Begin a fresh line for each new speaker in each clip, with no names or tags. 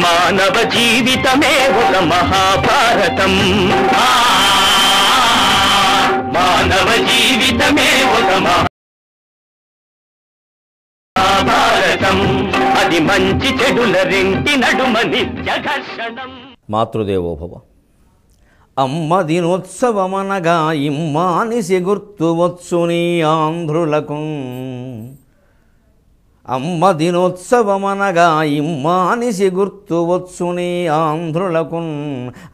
మానవ జీవితమే ఒక మహాభారతం. మానవ జీవితమే ఒక మహాభారతం. అది మంచి చెడుల రెంటి నడుమ నిత్య ఘర్షణం.
మాతృదేవోభవ. అమ్మ దినోత్సవమనగా ఇమ్మానిసి గుర్తువచ్చుని ఆంధ్రులకు. అమ్మ దినోత్సవమనగా ఇమ్మానిసి గుర్తువచ్చుని ఆంధ్రులకు.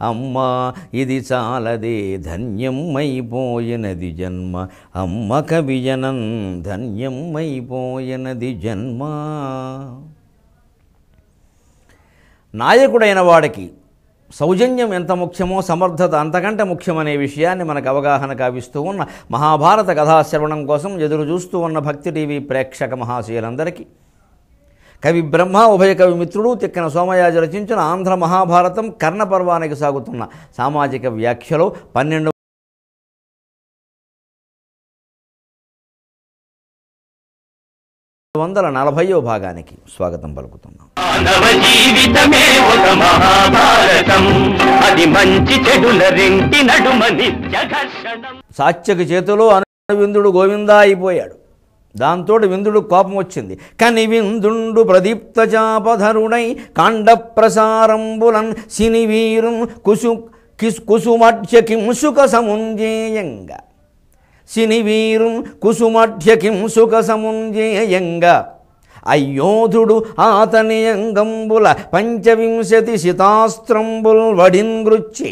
అమ్మ ఇది చాలదే ధన్యమైపోయినది జన్మ. అమ్మ కవిజనం ధన్యమైపోయినది జన్మ. నాయకుడైన వాడికి సౌజన్యం ఎంత ముఖ్యమో సమర్థత అంతకంటే ముఖ్యమనే విషయాన్ని మనకు అవగాహన కావిస్తూ ఉన్న మహాభారత కథాశ్రవణం కోసం ఎదురు చూస్తూ ఉన్న భక్తి టీవీ ప్రేక్షక మహాశయులందరికీ కవి బ్రహ్మ ఉభయ కవి మిత్రుడు తిక్కన సోమయాజి రచించిన ఆంధ్ర మహాభారతం కర్ణపర్వానికి సాగుతున్న సామాజిక వ్యాఖ్యలో 1240వ భాగానికి స్వాగతం పలుకుతున్నాం.
మానవ జీవితమే ఒక మహాభారతం. అది మంచి చెడుల రెంటి నడుమ నిత్య ఘర్షణం.
సాత్యకి చేతిలో అనువిందుడు గోవిందా అయిపోయాడు. దాంతో విందుడు కోపం వచ్చింది. కని విందుండు ప్రదీప్త చాపధరుడై కాండ ప్రసారంబులన్ సినివీరుం కుసుమధ్య కింసుక సముంజేయంగా. సినివీరుం కుసుమధ్య కింసుక సముంజేయంగా. అయోధుడు ఆతని అంగంబుల 25 శితాస్త్రంబుల్ వడిన్గృచ్చి.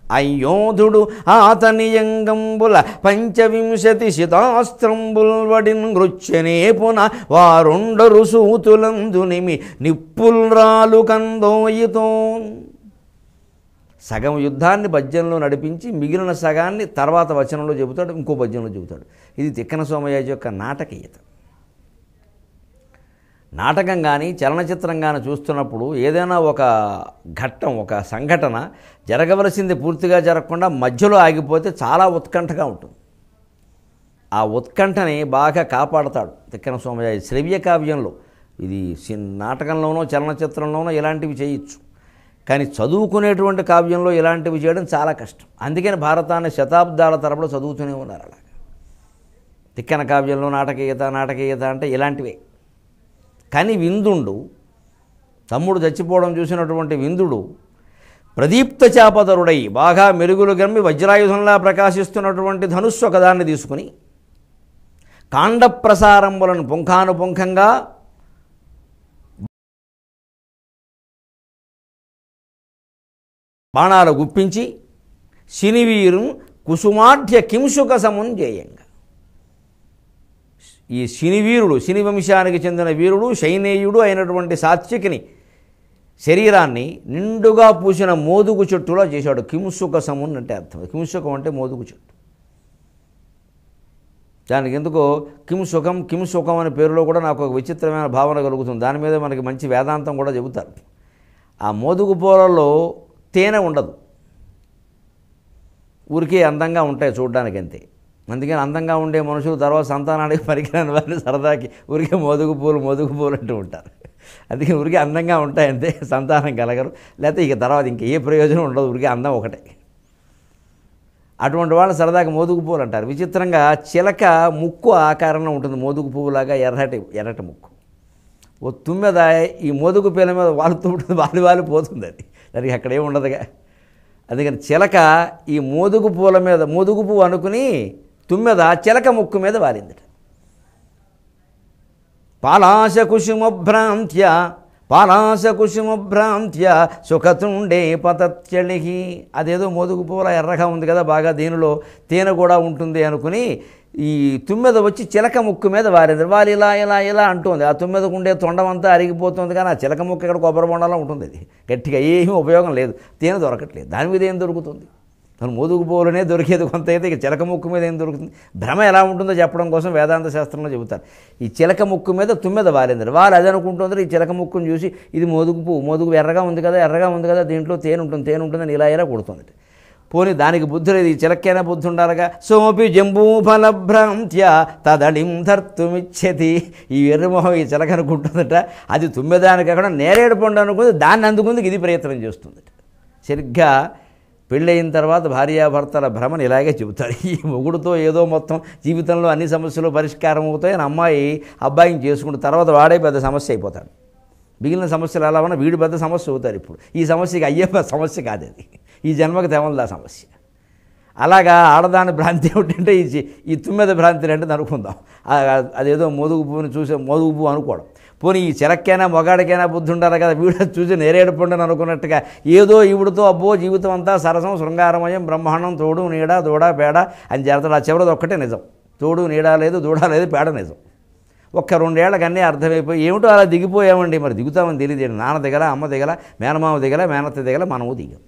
అయోధుడు ఆతని అంగంబుల 25 శితాస్త్రంబుల్ వడిన్గృచ్చెనే పున వారుండరు సూతులందునిమి నిప్పుల్రాలు కందోయితో. సగం యుద్ధాన్ని పద్యంలో నడిపించి మిగిలిన సగాన్ని తర్వాత వచనంలో చెబుతాడు, ఇంకో పద్యంలో చెబుతాడు. ఇది తిక్కన సోమయాజి యొక్క నాటకీయత. నాటకం కానీ చలనచిత్రం కానీ చూస్తున్నప్పుడు ఏదైనా ఒక ఘట్టం, ఒక సంఘటన జరగవలసింది పూర్తిగా జరగకుండా మధ్యలో ఆగిపోతే చాలా ఉత్కంఠగా ఉంటుంది. ఆ ఉత్కంఠని బాగా కాపాడతాడు తిక్కన సోమయాజి శ్రవ్య కావ్యంలో. ఇది నాటకంలోనో చలనచిత్రంలోనో ఇలాంటివి చేయొచ్చు, కానీ చదువుకునేటువంటి కావ్యంలో ఇలాంటివి చేయడం చాలా కష్టం. అందుకని భారతాన్ని శతాబ్దాల తరబడి చదువుతూనే ఉన్నారు. అలాగా తిక్కన కావ్యంలో నాటకీయత అంటే ఇలాంటివే. కానీ విందుండు, తమ్ముడు చచ్చిపోవడం చూసినటువంటి విందుడు ప్రదీప్త చాపధరుడై బాగా మెరుగులు గమ్మి వజ్రాయుధంలా ప్రకాశిస్తున్నటువంటి ధనుస్సు ఒకదాన్ని తీసుకుని కాండ ప్రసారంబులను పుంఖానుపుంఖంగా బాణాలు గుప్పించి శనివీరు కుసుమాఢ్య కింసుక సముంజేయంగా. ఈ శనివీరుడు, శని వంశానికి చెందిన వీరుడు, శైనేయుడు అయినటువంటి సాత్యకిని శరీరాన్ని నిండుగా పూసిన మోదుగు చెట్టులా చేశాడు. కింసుక సమున్ అంటే అర్థం. కింసుకం అంటే మోదుగు చెట్టు. దానికి ఎందుకో కింసుకం అనే పేరులో కూడా నాకు ఒక విచిత్రమైన భావన కలుగుతుంది. దాని మీద మనకి మంచి వేదాంతం కూడా చెబుతారు. ఆ మోదుగు పూలలో తేనె ఉండదు, ఊరికే అందంగా ఉంటాయి చూడడానికి అంతే. అందుకని అందంగా ఉండే మనుషులు తర్వాత సంతానానికి పనికిరాని వారిని సరదాకి ఊరికే మోదుగు పూలు అంటూ ఉంటారు. అందుకని ఊరికే అందంగా ఉంటాయంతే, సంతానం కలగరు, లేకపోతే ఇక తర్వాత ఇంక ఏ ప్రయోజనం ఉండదు, ఊరికే అందం ఒకటే. అటువంటి వాళ్ళు సరదాగా మోదుగు పూలు అంటారు. విచిత్రంగా చిలక ముక్కు ఆకారంలో ఉంటుంది, మోదుగు పువ్వులాగా ఎర్రటి ముక్కు. ఓ తుమ్మెద ఈ మోదుగు పీల మీద వాలుతూ ఉంటుంది, వాలి పోతుంది. అది దానికి అక్కడ ఏమి ఉండదుగా. అందుకని చిలక ఈ మోదుగు పూల మీద, మోదుగు పువ్వు అనుకుని తుమ్మెద చిలక ముక్కు మీద వాలిందట. పాలాశ కుసుమభ్రాంత్య సుఖతుండే పతత్యళిహి. అదేదో మోదుగు పువ్వుల ఎర్రగా ఉంది కదా బాగా, దీనిలో తేనె కూడా ఉంటుంది అనుకుని ఈ తుమ్మెద వచ్చి చిలక ముక్కు మీద వారింది. వాళ్ళు ఇలా అంటుంది. ఆ తుమ్మెదకు ఉండే తొండమంతా అరిగిపోతుంది, కానీ ఆ చిలక ముక్కు ఇక్కడ కొబ్బరి బొండాలో ఉంటుంది. అది గట్టిగా ఏమీ ఉపయోగం లేదు, తేనె దొరకట్లేదు. దాని మీద ఏం దొరుకుతుంది? తను మోదుగు పువ్వులనే దొరికేది కొంత అయితే, ఇక చిలక ముక్కు మీద ఏం దొరుకుతుంది? భ్రమ ఎలా ఉంటుందో చెప్పడం కోసం వేదాంత శాస్త్రంలో చెబుతారు. ఈ చిలక ముక్కు మీద తుమ్మెద వారింది. వాళ్ళు అది అనుకుంటుంది, ఈ చిలక ముక్కును చూసి ఇది మోదుగు పువ్వు, మోదుగు ఎర్రగా ఉంది కదా దీంట్లో తేనె ఉంటుందని ఇలా కొడుతుంది. పోనీ దానికి బుద్ధి లేదు, ఈ చిలకైనా బుద్ధి ఉండాలిగా. సోపి జంబూఫలభ్రాంత్య తదళిం ధర్తుమిచ్చతి. ఈ ఎర్రమొహం ఈ చిలక అనుకుంటుందట, అది తుమ్మెదానికి కాకుండా నేరేడు పండు అనుకుంది, దాన్ని అందుకుందుకు ఇది ప్రయత్నం చేస్తుందట. సరిగ్గా పెళ్ళయిన తర్వాత భార్యాభర్తల భ్రమను ఇలాగే చెబుతారు. ఈ మొగుడుతో ఏదో మొత్తం జీవితంలో అన్ని సమస్యలు పరిష్కారం అవుతాయి అని అమ్మాయి అబ్బాయిని చేసుకుంటే తర్వాత వాడే పెద్ద సమస్య అయిపోతాడు. మిగిలిన సమస్యలు ఎలా ఉన్నా వీడు పెద్ద సమస్య అవుతారు. ఇప్పుడు ఈ సమస్యకి అయ్యే సమస్య కాదు అది, ఈ జన్మకి తెవలదా సమస్య. అలాగా ఆడదాని భ్రాంతి ఏమిటంటే ఈ తుమ్మెద భ్రాంతి అంటే అనుకుందాం, అదేదో మోదుగు పువ్వుని చూసే మోదుగు పువ్వు అనుకోవడం. పోనీ ఈ చిలక్కైనా మొగాడికైనా బుద్ధి ఉండాలి కదా, వీడు చూసి నేరేడు పండుని అనుకున్నట్టుగా ఏదో ఈవిడితో అబ్బో జీవితం అంతా సరసం శృంగారమయం బ్రహ్మాండం తోడు నీడ దూడ పేడ అని చేరతాడు. ఆ చివరిది ఒక్కటే నిజం, తోడు నీడ లేదు దూడ లేదు పేడ నిజం. ఒక్క 2 ఏళ్ళకి అన్నీ అర్థమైపోయి ఏమిటో అలా దిగిపోయామండి. మరి దిగుతామని తెలియదు, నాన్న దిగల అమ్మ దిగల మేనమామ దిగల మేనత్త దిగల మనము దిగాం.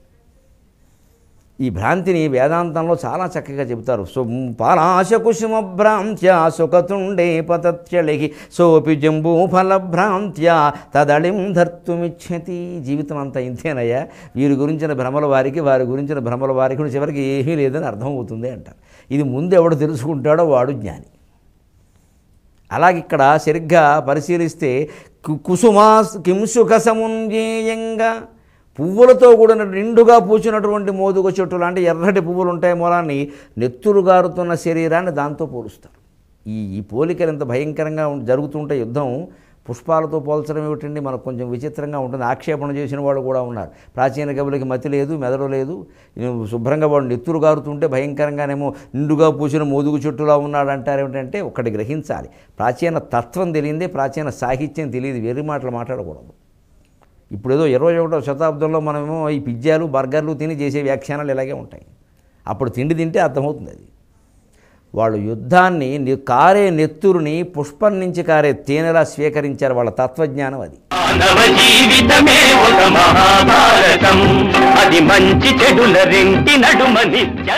ఈ భ్రాంతిని వేదాంతంలో చాలా చక్కగా చెబుతారు. పాలాశకుసుమ భ్రాంత్య సుఖతుండే పతత్యలిహి సోపి జంబూఫలభ్రాంత్య తదళిం ధర్తుమిచ్చతి. జీవితం అంతా ఇంతేనయ్యా, వీరి గురించిన భ్రమల వారికి వారి గురించిన భ్రమల వారికి చివరికి ఏమీ లేదని అర్థమవుతుంది అంటారు. ఇది ముందు ఎవడు తెలుసుకుంటాడో వాడు జ్ఞాని. అలాగే ఇక్కడ సరిగ్గా పరిశీలిస్తే కుసుమా కింసుక సముంజేయంగా పువ్వులతో కూడిన నిండుగా పూచినటువంటి మోదుగ చెట్టు లాంటి ఎర్రటి పువ్వులు ఉంటాయి మూలాన్ని నెత్తురు గారుతున్న శరీరాన్ని దాంతో పోలుస్తారు. ఈ పోలికలు ఎంత భయంకరంగా జరుగుతుంటే యుద్ధం పుష్పాలతో పోల్చడం ఏమిటండి, మనకు కొంచెం విచిత్రంగా ఉంటుంది. ఆక్షేపణ చేసిన వాళ్ళు కూడా ఉన్నారు. ప్రాచీన కవులకి మతి లేదు, మెదడు లేదు, శుభ్రంగా వాడు నెత్తురు గారుతుంటే భయంకరంగానేమో నిండుగా పూసిన మోదుగు చెట్టులా ఉన్నాడు అంటారు. ఏమిటంటే ఒకటి గ్రహించాలి, ప్రాచీన తత్వం తెలియందే ప్రాచీన సాహిత్యం తెలియదు, వేరే మాటలు మాట్లాడకూడదు. ఇప్పుడు ఏదో 21వ శతాబ్దంలో మనమేమో ఈ పిజ్జాలు బర్గర్లు తిని చేసే వ్యాఖ్యానాలు ఇలాగే ఉంటాయి. అప్పుడు తిండి తింటే అర్థమవుతుంది అది. వాళ్ళు యుద్ధాన్ని కారే నెత్తురుని పుష్పం నుంచి కారే తేనెలా స్వీకరించారు. వాళ్ళ తత్వజ్ఞానం అది.
మానవ జీవితమే ఒక మహాభారతం, అది మంచి చెడుల రెంటి నడుమ నిత్య